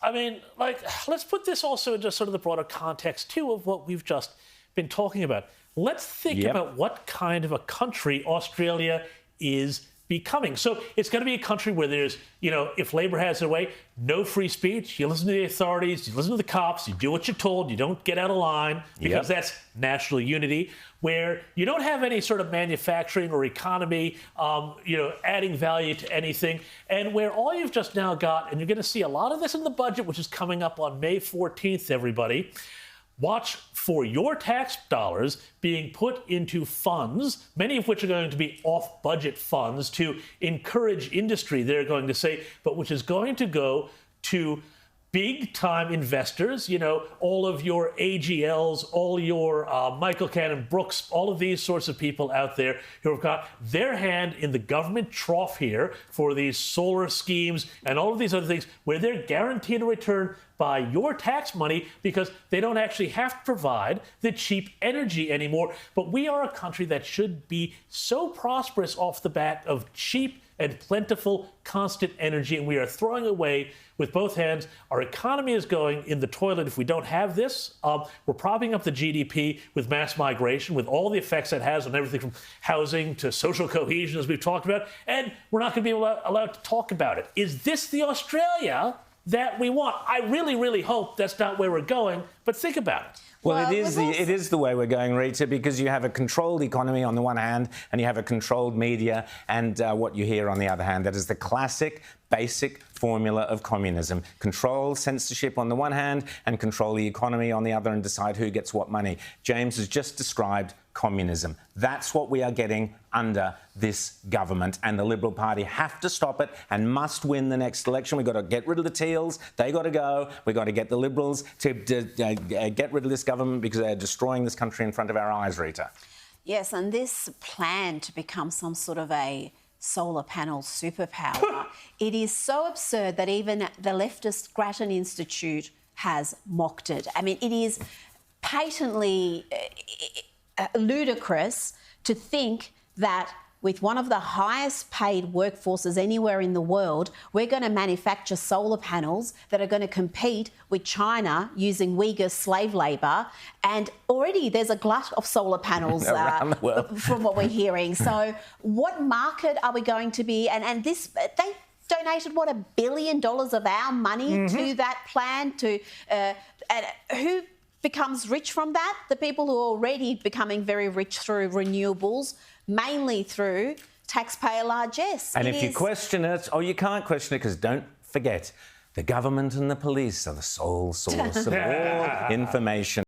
I mean, like, let's put this also into sort of the broader context, too, of what we've just been talking about. Let's think about what kind of a country Australia is becoming. So it's going to be a country where there's, if Labor has their way, no free speech. You listen to the authorities, you listen to the cops, you do what you're told, you don't get out of line, because that's national unity, where you don't have any sort of manufacturing or economy, adding value to anything, and where all you've just now got, and you're going to see a lot of this in the budget, which is coming up on May 14th, everybody. Watch for your tax dollars being put into funds, many of which are going to be off-budget funds to encourage industry, they're going to say, but which is going to go to big-time investors, all of your AGLs, all your Michael Cannon Brooks, all of these sorts of people out there who have got their hand in the government trough here for these solar schemes and all of these other things where they're guaranteed a return by your tax money because they don't actually have to provide the cheap energy anymore. But we are a country that should be so prosperous off the bat of cheap and plentiful, constant energy, and we are throwing away with both hands. Our economy is going in the toilet if we don't have this. We're propping up the GDP with mass migration, with all the effects that has on everything from housing to social cohesion, as we've talked about, and we're not going to be allowed to talk about it. Is this the Australia that we want? I really, really hope that's not where we're going, but think about it. Well, it is the way we're going, Rita, because you have a controlled economy on the one hand and you have a controlled media and what you hear on the other hand. That is the classic, basic formula of communism. Control censorship on the one hand and control the economy on the other and decide who gets what money. James has just described communism. That's what we are getting under this government, and the Liberal Party have to stop it and must win the next election. We've got to get rid of the Teals. They got to go. We've got to get the Liberals to get rid of this government because they're destroying this country in front of our eyes, Rita. Yes, and this plan to become some sort of a solar panel superpower, it is so absurd that even the leftist Grattan Institute has mocked it. I mean, it is patently ludicrous to think that with one of the highest paid workforces anywhere in the world, we're going to manufacture solar panels that are going to compete with China using Uyghur slave labour. And already there's a glut of solar panels around the world, from what we're hearing. So what market are we going to be? And this, they donated, what, $1 billion of our money to that plan, and who becomes rich from that? The people who are already becoming very rich through renewables, mainly through taxpayer largesse. And if you question it, you can't question it, because don't forget, the government and the police are the sole source of all information.